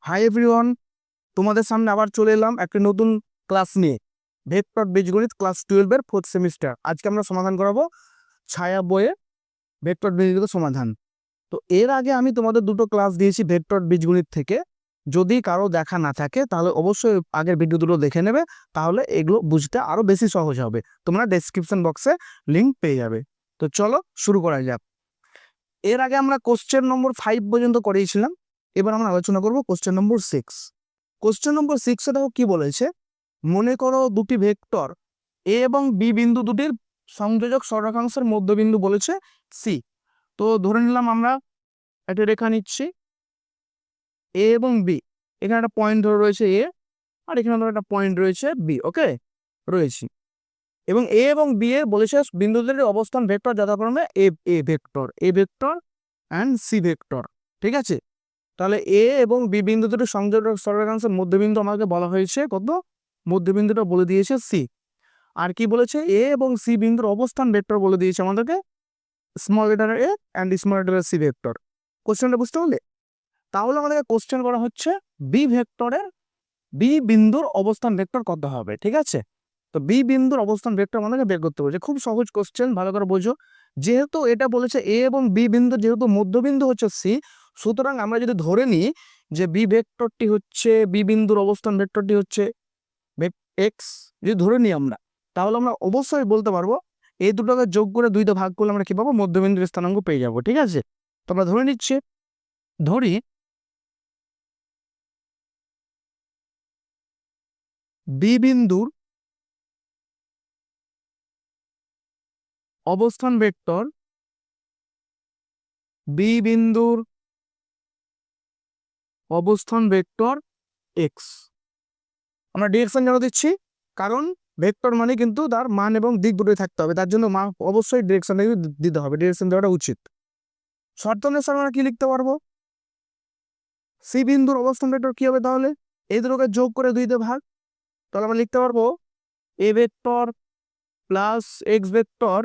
Hi everyone, তোমাদের সামনে আবার চলে এলাম একটি নতুন ক্লাস নিয়ে। ভেক্টর বীজগণিত ক্লাস 12-এর 4th সেমিস্টার। আজকে আমরা সমাধান করাবো ছায়া বইয়ে ভেক্টর বীজগণিত সমাধান। তো এর আগে আমি তোমাদের দুটো ক্লাস দিয়েছি ভেক্টর বীজগণিত থেকে। যদি কারো দেখা না থাকে তাহলে অবশ্যই আগের ভিডিও দুটো দেখে নেবে, তাহলে এগুলো বুঝতে আরো বেশি সহজ হবে। তোমরা ডেসক্রিপশন বক্সে লিঙ্ক পেয়ে যাবে। তো চলো শুরু করা যাক। এর আগে আমরা কোশ্চেন নম্বর 5 পর্যন্ত করিয়েছিলাম। এবার আমরা আলোচনা করব কোশ্চেন নম্বর 6। কোশ্চেন নম্বর 6 দেখো কি বলেছে। মনে করো দুটি ভেক্টর এ এবং বি বিন্দু দুটির সংযোজক সরলরেখাংশের মধ্যবিন্দু বলেছে সি। তো ধরে নিলাম আমরা একটা রেখা নিচ্ছি এ এবং বি। এখানে একটা পয়েন্ট ধরে রয়েছে এ, আর এখানে ধরো একটা পয়েন্ট রয়েছে বি। ওকে, রয়েছি। এবং এ এবং বি এ বলেছে বিন্দু দুটির অবস্থান ভেক্টর যথাক্রমে A vector and C vector. ঠিক আছে, তাহলে এ এবং বি বিন্দু দুটো সংযোজক সরলরেখাংশের মধ্যবিন্দু আমাকে বলা হয়েছে কত, মধ্যবিন্দুটা বলে দিয়েছে সি। আর কি বলেছে, এ এবং সি বিন্দুর অবস্থান ভেক্টর বলে দিয়েছে আমাদেরকে small letter A and small letter C vector. কোশ্চেনটা বুঝতে পারলে? তাহলে আমাদেরকে কোশ্চেন করা হচ্ছে বি ভেক্টরের বি বিন্দুর অবস্থান ভেক্টর কত হবে। ঠিক আছে, তো বি বিন্দুর অবস্থান ভেক্টর আমাদেরকে বের করতে বলছে। খুব সহজ কোশ্চেন, ভালো করে বোঝো। যেহেতু এটা বলেছে এ এবং বি বিন্দু, যেহেতু মধ্যবিন্দু হচ্ছে সি, সুতরাং আমরা যদি ধরে নিই যে বি ভেক্টরটি হচ্ছে, বি বিন্দুর অবস্থান ভেক্টরটি হচ্ছে এক্স, যদি ধরে নিই আমরা, তাহলে আমরা অবশ্যই বলতে পারবো এই দুটোকে যোগ করে দুইটা ভাগ করলে আমরা কি পাবো, মধ্যবিন্দুর স্থানাঙ্ক পেয়ে যাবো। ঠিক আছে, তো আমরা ধরে নিচ্ছি, ধরি বি বিন্দুর অবস্থান ভেক্টর, বি বিন্দুর অবস্থান ভেক্টর এক্স। আমরা ডিরেকশন জানা দিচ্ছি, কারণ ভেক্টর মানে কিন্তু তার মান এবং দিক দুটোই থাকতে হবে, তার জন্য অবশ্যই ডিরেকশন দিতে হবে, ডিরেকশন দেওয়াটা উচিত। শর্ত অনুসারে আমরা কি লিখতে পারবো, সি বিন্দুর অবস্থান ভেক্টর কি হবে, তাহলে এই দুটোকে যোগ করে দুইতে ভাগ, তাহলে আমরা লিখতে পারবো A vector plus X vector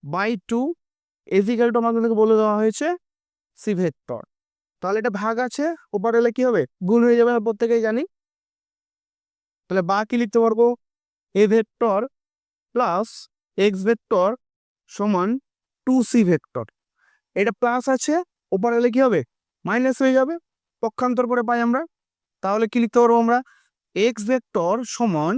by 2 is equal to আমাদেরকে বলে দেওয়া হয়েছে সি ভেক্টর। তাহলে এটা ভাগ আছে, ওপরে এলে কি হবে, গুণ হয়ে যাবে, প্রত্যেকেই জানি। তাহলে বা কি লিখতে পারবো, A vector plus X vector সমান 2c ভেক্টর। এটা প্লাস আছে, ওপরে এলে কি হবে, মাইনাস হয়ে যাবে, পক্ষান্তর করে পাই আমরা। তাহলে কি লিখতে পারবো আমরা, এক্স ভেক্টর সমান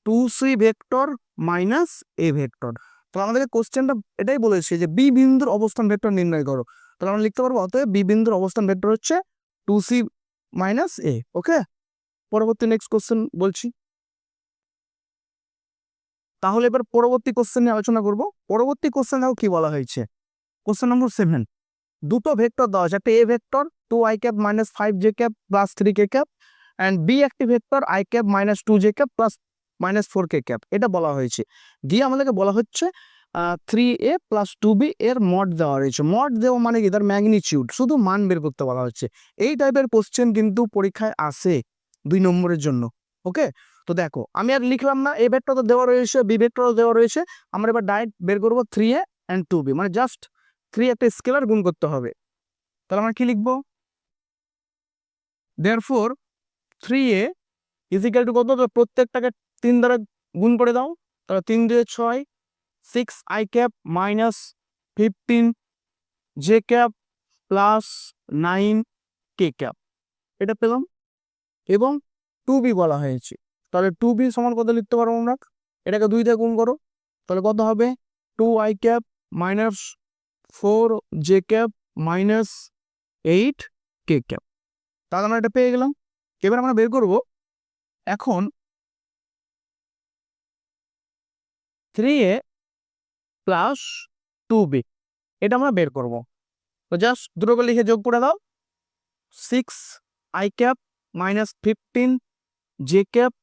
2c ভেক্টর মাইনাস এ ভেক্টর। তাহলে আমাদেরকে কোশ্চেনটা এটাই বলেছে যে বি বিন্দুর অবস্থান ভেক্টর নির্ণয় করো। তাহলে আমরা লিখতে পারবো অতএব বি বিন্দুর অবস্থান ভেক্টর হচ্ছে 2c মাইনাস এ। ওকে, পরবর্তী নেক্সট কোশ্চেন বলছি। তাহলে এবার পরবর্তী কোশ্চেন নিয়ে আলোচনা করব। পরবর্তী কোশ্চেন দেখো কি বলা হয়েছে, কোশ্চেন নম্বর 7। দুটো ভেক্টর দেওয়া আছে, একটা A vector 2i cap minus 5j cap plus 3k cap, and B একটি vector i cap minus 2j cap plus minus 4k cap. এটা বলা হয়েছে, দিয়ে আমাদেরকে বলা হচ্ছে 3a প্লাস 2b এর মড দেওয়া রয়েছে। মড দেওয়া মানে কি, তার ম্যাগনিটিউড, শুধু মান বের করতে বলা হচ্ছে। এই টাইপের কোশ্চেন কিন্তু পরীক্ষায় আসে 2 নম্বরের জন্য। ওকে, তো দেখো আমি আর লিখলাম না, এ ভেক্টর তো দেওয়া রয়েছে, বি ভেক্টরও দেওয়া রয়েছে। আমরা এবার ডাইরেক্ট বের করবো 3a অ্যান্ড 2b, মানে জাস্ট 3 একটা স্কেলার গুণ করতে হবে। তাহলে আমরা কি লিখবো, দেয়ারফর 3a ইজিক্যাল টু কত, প্রত্যেকটাকে 3 দ্বারা গুণ করে দাও। তাহলে 3 দিয়ে 6, 6i cap minus 15j cap plus 9k cap, এটা পেলাম। এবং 2b বলা হয়েছে, তাহলে 2b সমান কত লিখতে পারবো আমরা, এটাকে 2 দিয়ে গুণ করো, তাহলে কত হবে, 2i cap minus 4j cap minus 8k cap. তাহলে আমরা এটা পেয়ে গেলাম। এবার আমরা বের করব এখন 3a প্লাস 2b, এটা আমরা বের করব। তো জাস্ট দুটোকে লিখে যোগ করে দাও, 6i cap minus 15j cap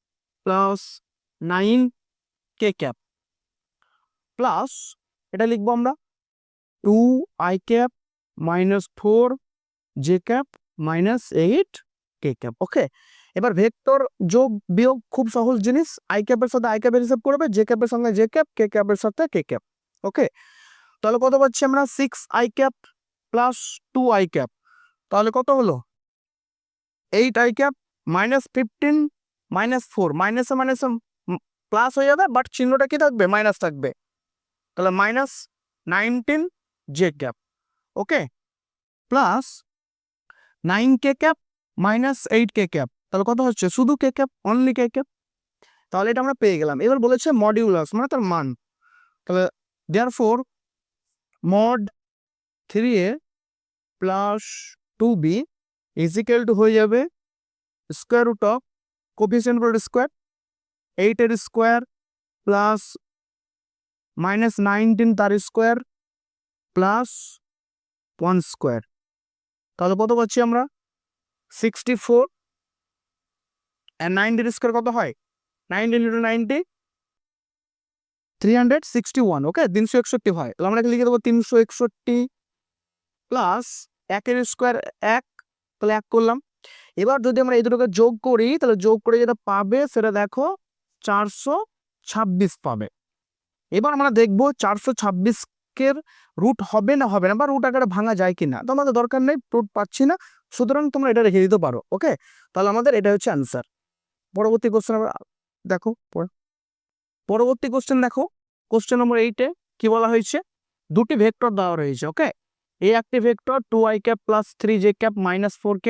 plus 9k cap plus, এটা লিখবো আমরা 2i cap minus 4j cap minus 8k cap. Okay, এবার ভেক্টর যোগ বিয়োগ খুব সহজ জিনিস, আই ক্যাপের সাথে আই ক্যাপের হিসাব করবে, জে ক্যাপের সঙ্গে জে ক্যাপ, কে ক্যাপের সাথে কে ক্যাপ। ওকে, তাহলে কত পাচ্ছি আমরা, 6i cap plus 2i cap, তাহলে কত হলো, eight I cap minus 15 minus 4 মাইনাসে মাইনাসে প্লাস হয়ে যাবে, বাট চিহ্নটা কি থাকবে? মাইনাস থাকবে। তাহলে মাইনাস 19 জে ক্যাপ, ওকে, প্লাস 9 কে ক্যাপ মাইনাস 8 কে ক্যাপ। তাহলে কত হচ্ছে? শুধু কে ক্যাপ, অনলি কে ক্যাপ। তাহলে এটা আমরা পেয়ে গেলাম। এবার বলেছে মডিউলাস মানে তার মান। তাহলে therefore mod 3a plus 2b is equal to হয়ে যাবে square root of coefficient square 8 এর স্কোয়ার প্লাস মাইনাস 19 তার স্কোয়ার প্লাস 1 স্কোয়ার। তাহলে কত পাচ্ছি আমরা? 64 and 90 এর স্কোয়ার কত হয়? 19 into 90 361, ওকে, 361 হয়। তাহলে আমরা লিখে দেবো 361 প্লাস 1 এর স্কোয়ার 1, তাহলে 1 করলাম। এবার যদি আমরা এই দুটোকে যোগ করি, তাহলে যোগ করে যেটা পাবে সেটা দেখো 426 পাবে। এবার আমরা দেখবো 426 এর রুট হবে না হবে না, বা রুট আকারে ভাঙা যায় কিনা। তো আমাদের দরকার নেই, রুট পাচ্ছি না, সুতরাং তোমরা এটা রেখে দিতে পারো, ওকে। তাহলে আমাদের এটা হচ্ছে আনসার। পরবর্তী কোশ্চেন আমরা দেখো, পরবর্তী কোশ্চেন দেখো, কোশ্চেন নম্বর 8-এ কি বলা হয়েছে? দুটি ভেক্টর দেওয়া রয়েছে, ওকে। এ একটি vector 2i cap plus 3j cap minus 4k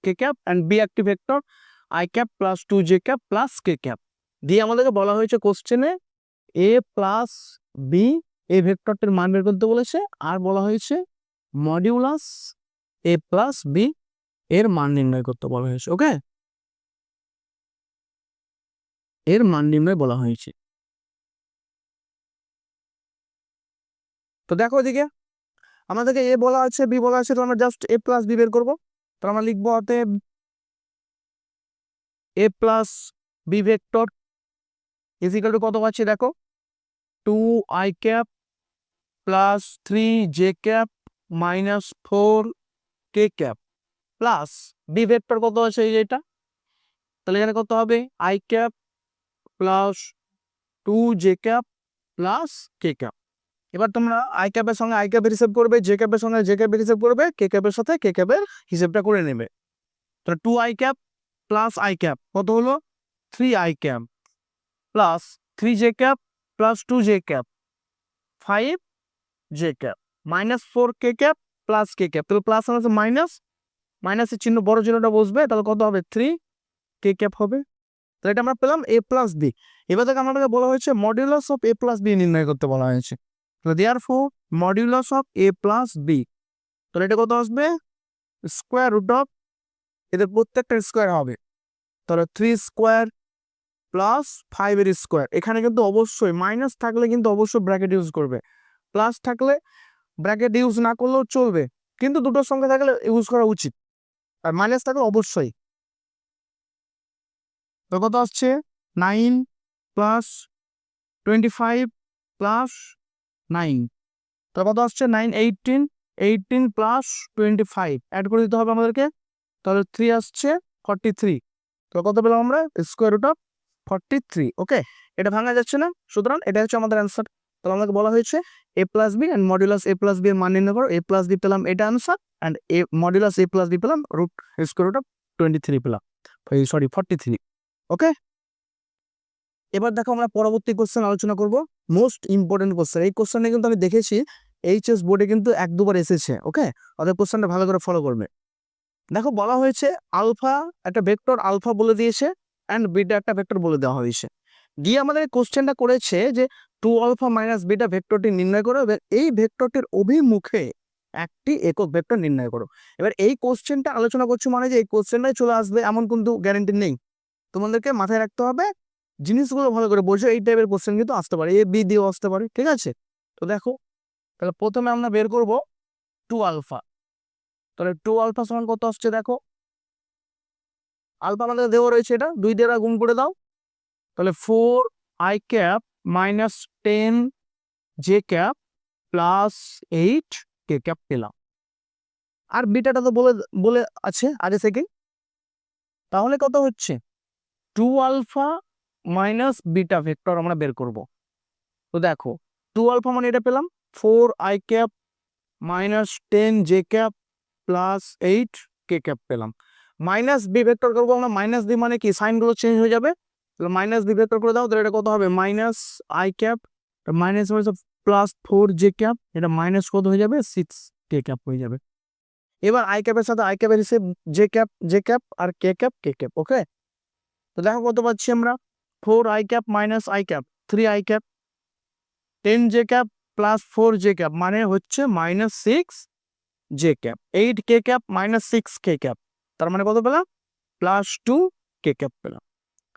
K cap and B একটি vector i cap plus 2j cap plus k cap দিয়ে আমাদেরকে বলা হয়েছে কোশ্চেনে a প্লাস বি এই ভেক্টরটির মান বের করতে বলেছে, আর বলা হয়েছে মডিউলাস a প্লাস বি এর মান নির্ণয় করতে বলা হয়েছে, ওকে। এর মান নির্ণয় বলা হয়েছে। তো দেখো এদিকে আমাদেরকে এ বলা আছে, বি বলা আছে, তো আমরা জাস্ট এ প্লাস বি বের করবো। তো আমরা লিখবো অতএব A plus B vector is equal to কত পাচ্ছি দেখো, 2i cap plus 3j cap minus 4k cap plus B vector কত আছে এই যেটা, তাহলে এখানে কত হবে? i cap plus 2j cap plus k cap. এবার তোমরা i ক্যাপের সঙ্গে i ক্যাপের হিসেব করবে, j ক্যাপের সঙ্গে j ক্যাপের হিসেব করবে, k ক্যাপের সাথে k ক্যাপের হিসেবটা করে নেবে। তাহলে 2i cap plus i cap কত হলো? 3i cap plus 3j cap plus 2j cap 5j cap minus 4k cap plus k cap. তাহলে প্লাস আছে মাইনাস, মাইনাসের চিহ্ন বড় চিহ্নটা বসবে, তাহলে কত হবে? 3k ক্যাপ হবে। তাহলে এটা আমরা পেলাম a প্লাস বি। এবার থেকে আমাদেরকে বলা হয়েছে modulus of a plus B নির্ণয় করতে বলা হয়েছে। তাহলে therefore modulus of a plus B, তাহলে এটা কত আসবে? স্কোয়ার রুট অফ এদের প্রত্যেকটা স্কোয়ার হবে, তাহলে 3 স্কোয়ার প্লাস 5 এর স্কোয়ার। এখানে কিন্তু অবশ্যই মাইনাস থাকলে কিন্তু অবশ্যই ব্র্যাকেট ইউজ করবে, প্লাস থাকলে ব্র্যাকেট ইউজ না করলেও চলবে, কিন্তু দুটোর সঙ্গে থাকলে ইউজ করা উচিত, আর মাইনাস থাকলে অবশ্যই। তো কত আসছে? 9 প্লাস 25 প্লাস 9, তো কত আসছে? 9 18 প্লাস 25 অ্যাড করে দিতে হবে আমাদেরকে, তাহলে 3 আসছে 43। তো কত পেলাম আমরা? স্কোয়ার রুট অফ 43, ওকে। এটা ভাঙা যাচ্ছে না, সুতরাং এটা হচ্ছে আমাদের অ্যান্সার। তাহলে আমাকে বলা হয়েছে A plus B and modulus A plus B এর মান নির্ণয় করো। এ প্লাস বি পেলাম, এটা answer, and A modulus A plus B পেলাম রুট স্কোয়ার রুট অফ 23 পেলাম, সরি 43, ওকে। এবার দেখো আমরা পরবর্তী কোশ্চেন আলোচনা করব, মোস্ট ইম্পর্টেন্ট কোশ্চেন। এই কোশ্চেনটা কিন্তু আমি দেখেছি এইচএস বোর্ডে কিন্তু 1-2 বার এসেছে, ওকে। অর্থাৎ কোশ্চেনটা ভালো করে ফলো করবে। দেখো বলা হয়েছে আলফা একটা ভেক্টর আলফা বলে দিয়েছে অ্যান্ড বিটা একটা ভেক্টর বলে দেওয়া হয়েছে, দিয়ে আমাদের কোশ্চেনটা করেছে যে 2 আলফা মাইনাস বিটা ভেক্টরটি নির্ণয় করো এবং এই ভেক্টরটির অভিমুখে একটি একক ভেক্টর নির্ণয় করো। এবার এই কোশ্চেনটা আলোচনা করছি মানে যে এই কোশ্চেনটাই চলে আসবে এমন কিন্তু গ্যারান্টি নেই, তোমাদেরকে মাথায় রাখতে হবে, জিনিসগুলো ভালো করে বোঝো। এই টাইপের কোশ্চেন কিন্তু আসতে পারে, এ বি দিয়েও আসতে পারে, ঠিক আছে। তো দেখো তাহলে প্রথমে আমরা বের করব 2 আলফা। তাহলে 2 আলফা সমান কত আসছে দেখো, আলফা আমাদের দেওয়া রয়েছে, এটা 2 দ্বারা গুণ করে দাও, তাহলে 4i cap minus 10j cap plus 8k cap পেলাম। আর বিটাটা তো বলে বলে আছে আগে থেকে, তাহলে কত হচ্ছে? 2 আলফা মাইনাস বিটা ভেক্টর আমরা বের করব। তো দেখো 2 আলফা মানে এটা পেলাম 4i cap minus 10j cap plus 8k cap পেলাম, মাইনাস বি ভেক্টর করবো আমরা, মাইনাস বি মানে কি সাইনগুলো চেঞ্জ হয়ে যাবে, তাহলে মাইনাস বি ভেক্টর করে দাও, তাহলে এটা কত হবে মাইনাস আই ক্যাপ, মাইনাস হয়েছে প্লাস 4 জে ক্যাপ, এটা মাইনাস কত হয়ে যাবে 6 কে ক্যাপ হয়ে যাবে। এবার আই ক্যাপের সাথে আই ক্যাপের হিসেবে জে ক্যাপ আর কে ক্যাপ। ওকে, তো দেখো কত পাচ্ছি আমরা, 4 I cap minus I cap 3 I cap, 10 J cap plus 4 J cap মানে হচ্ছে মাইনাস 6 জে ক্যাপ, 8 কে ক্যাপ মাইনাস 6 কে ক্যাপ, তার মানে কত পেলাম প্লাস 2 কে ক্যাপ পেলাম।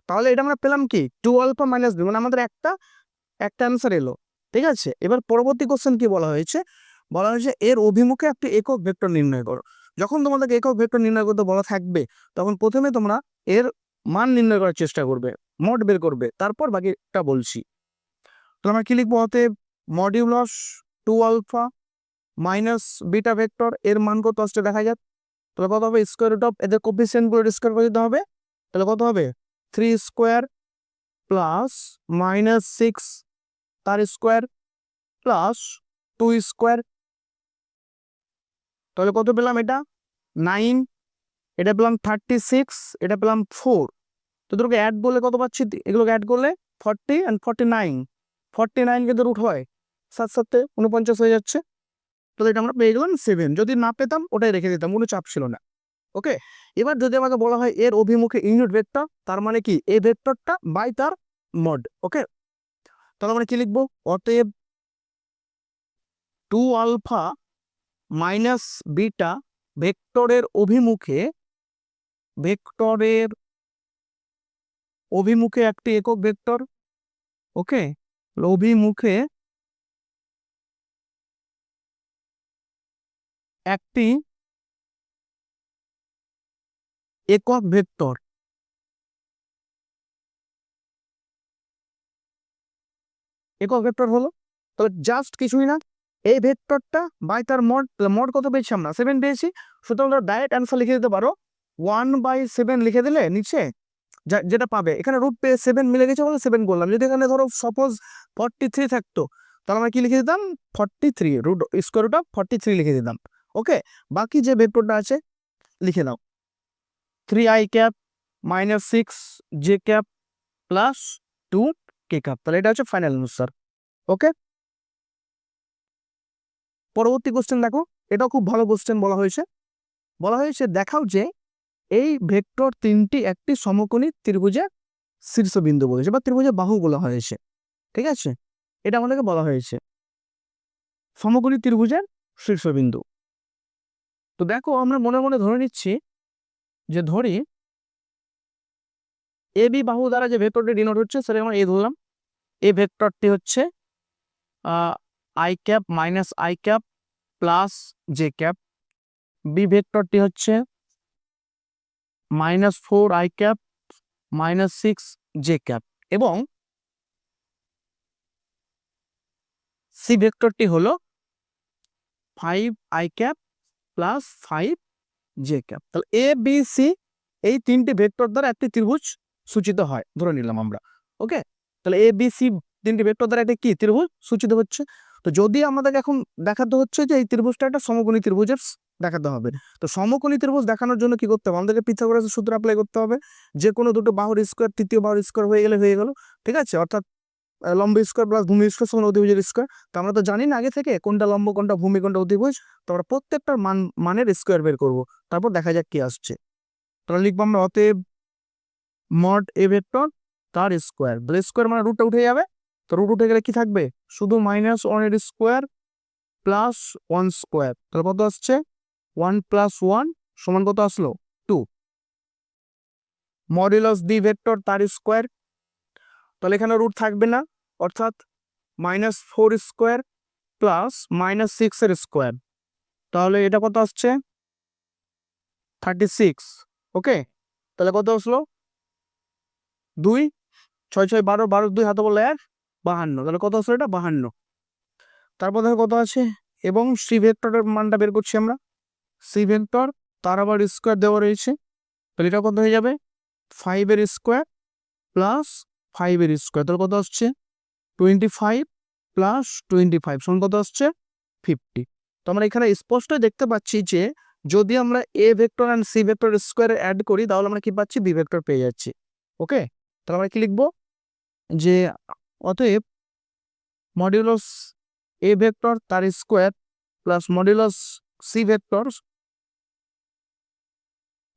তাহলে এটা আমরা পেলাম কি 2 আলফা মাইনাস বি, মানে আমাদের একটা অ্যান্সার এলো। ঠিক আছে, এবার পরবর্তী কোশ্চেন কি বলা হয়েছে, বলা হয়েছে এর অভিমুখে একটি একক ভেক্টর নির্ণয় করো। যখন তোমাদেরকে একক ভেক্টর নির্ণয় করতে বলা থাকবে তখন প্রথমে তোমরা এর মান নির্ণয় করার চেষ্টা করবে, মড বের করবে, তারপর বাকিটা বলছি। তো আমরা কি লিখবো, অতএব modulus 2 alpha minus beta vector এর মান কত আসছে দেখা যাক। তাহলে কত হবে, স্কোয়ার রুট অফ এদের কোফিসিয়েন্ট গুলো স্কোয়ার করে দিতে হবে, তাহলে কত হবে 3 স্কোয়ার প্লাস মাইনাস 6 তার স্কোয়ার প্লাস 2 স্কোয়ার, তাহলে কত পেলাম এটা 9, এটা পেলাম 36, এটা পেলাম 4। তো তোকে অ্যাড করলে কত পাচ্ছি, এগুলোকে অ্যাড করলে 40 and 49, 49 কিন্তু রুট হয় 7 7 49 হয়ে যাচ্ছে, তাহলে এটা আমরা পেয়ে গেলাম 7। যদি না পেতাম ওটাই রেখে দিতাম, কোনো চাপ ছিল না। ওকে, এবার যদি আমাকে বলা হয় এর অভিমুখে ইউনিট ভেক্টর, তার মানে কি এই ভেক্টরটা বাই তার মড। ওকে, তাহলে আমরা কি লিখবো, অতএব 2 আলফা মাইনাস বিটা ভেক্টরের অভিমুখে একটি একক ভেক্টর। ওকে, অভিমুখে একটি একক ভেক্টর, একক ভেক্টর হলো, তাহলে জাস্ট কিছুই না, এই ভেক্টরটা বাই তার মড কত পেয়েছি আমরা 7 পেয়েছি, সুতরাং ডাইরেক্ট অ্যান্সার লিখে দিতে পারো 1/7 লিখে দিলে নিচে যেটা পাবে, এখানে রুট পেয়ে 7 মিলে গেছে বলে 7 করলাম। যদি এখানে ধরো সাপোজ 43 থাকতো তাহলে আমরা কি লিখে দিতাম 43 রুট স্কোয়ার রুট অফ 43 লিখে দিতাম। ওকে, বাকি যে ভেক্টরটা আছে লিখে দাও, 3i cap minus 6 J cap plus 2 কে ক্যাপ, তাহলে এটা হচ্ছে ফাইনাল আনসার। ওকে, পরবর্তী কোশ্চেন দেখো, এটাও খুব ভালো কোশ্চেন বলা হয়েছে দেখাও যে এই ভেক্টর তিনটি একটি সমকোণী ত্রিভুজের শীর্ষবিন্দু বলেছে বা ত্রিভুজের বাহু বলা হয়েছে। ঠিক আছে, এটা আমাদেরকে বলা হয়েছে সমকোণী ত্রিভুজের শীর্ষবিন্দু। তো দেখো আমরা মনে মনে ধরে নিচ্ছি যে ধরি এ বি বাহু দ্বারা যে ভেক্টরটি ডিনোট হচ্ছে সেটা আমরা এ ধরলাম, এই ভেক্টরটি হচ্ছে I cap minus I cap plus J cap, B ভেক্টরটি হচ্ছে -4i ক্যাপ -6 জে ক্যাপ, এবং সি ভেক্টরটি হলো 5i cap plus 5 J cap. তাহলে এ বি সি এই তিনটি ভেক্টর দ্বারা একটি ত্রিভুজ সূচিত হয় ধরে নিলাম আমরা। ওকে, তাহলে এ বি সি তিনটি ভেক্টর দ্বারা একটি কি ত্রিভুজ সূচিত হচ্ছে। তো যদি আমাদেরকে এখন দেখাতে হচ্ছে যে এই ত্রিভুজটা একটা সমকোণী ত্রিভুজের দেখাতে হবে, তো সমকোণী ত্রিভুজ দেখানোর জন্য কি করতে হবে, আমাদেরকে পিথাগোরাসের সূত্র অ্যাপ্লাই করতে হবে, যে কোনো দুটো বাহুর স্কোয়ার তৃতীয় বাহুর স্কোয়ার হয়ে গেল। ঠিক আছে, অর্থাৎ লম্ব স্কোয়ার প্লাস ভূমি স্কোয়ার সমান অতিভুজের স্কোয়ার। তো আমরা তো জানি না আগে থেকে কোনটা লম্ব কোনটা ভূমি কোনটা অতিভুজ, তো আমরা প্রত্যেকটার মানের স্কোয়ার বের করব, তারপর দেখা যাক কি আসছে। তাহলে লিখবো আমরা অতএব মড এ ভেক্টর তার স্কোয়ার, স্কোয়ার মানে রুটটা উঠে যাবে, তো রুট উঠে গেলে কি থাকবে শুধু -1 এর স্কোয়ার প্লাস 1 স্কোয়ার, তাহলে কত আসছে 1 + 1 সমান কত আসলো 2, মডুলাস ডি ভেক্টর তার স্কোয়ার, তাহলে এখানে রুট থাকবে না, অর্থাৎ -4 স্কোয়ার প্লাস -6 এর স্কোয়ার, তাহলে এটা কত আসছে 36। ওকে, তাহলে কত আসলো 2 6 6 12 12 2 হাতে বললে 1 52, তাহলে কত আসলো এটা 52। তারপর দেখো কত আছে, এবং সি ভেক্টরের মানটা বের করছি আমরা, সি ভেক্টর তার আবার স্কোয়ার দেওয়া রয়েছে, তাহলে এটা কত হয়ে যাবে 5 এর স্কোয়ার প্লাস 5 এর স্কোয়ার, তাহলে কত আসছে 25 প্লাস 25 সমান কত আসছে 50। তো আমরা এখানে স্পষ্ট দেখতে পাচ্ছি যে যদি আমরা A vector and C vector square add করি তাহলে আমরা কি পাচ্ছি, বি ভেক্টর পেয়ে যাচ্ছি। ওকে, তাহলে আমরা কি লিখবো, যে অতএব মডিউলাস এ ভেক্টর তার square plus modulus C vector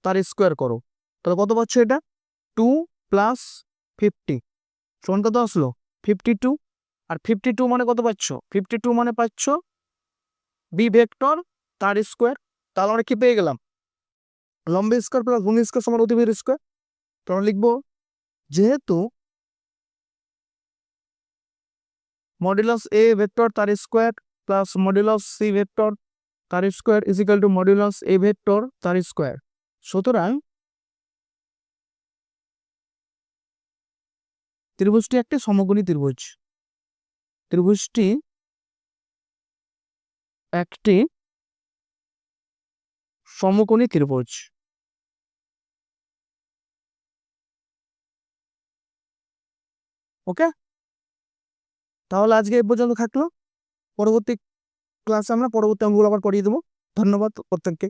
তার স্কোয়ার করো, তাহলে কত পাচ্ছ, এটা 2 প্লাস 50 সমান কত আসলো 52। আর 52 মানে কত পাচ্ছ, 52 মানে পাচ্ছ বি ভেক্টর তার স্কোয়ার। তাহলে আমরা কি পেয়ে গেলাম, লম্ব স্কোয়ার প্লাস ভূমি স্কোয়ার সমান অতিভুজ স্কোয়ার। তো আমরা লিখবো যেহেতু মডুলাস এ ভেক্টর তার square plus modulus C vector তার square is equal to modulus A vector তার স্কোয়ার, সুতরাং ত্রিভুজটি একটি সমকোণী ত্রিভুজ, ত্রিভুজটি একটি সমকোণী ত্রিভুজ। ওকে, তাহলে আজকে এই পর্যন্ত থাকলো, পরবর্তী ক্লাসে আমরা পরবর্তী অঙ্কগুলো আবার করিয়ে দেবো। ধন্যবাদ প্রত্যেককে।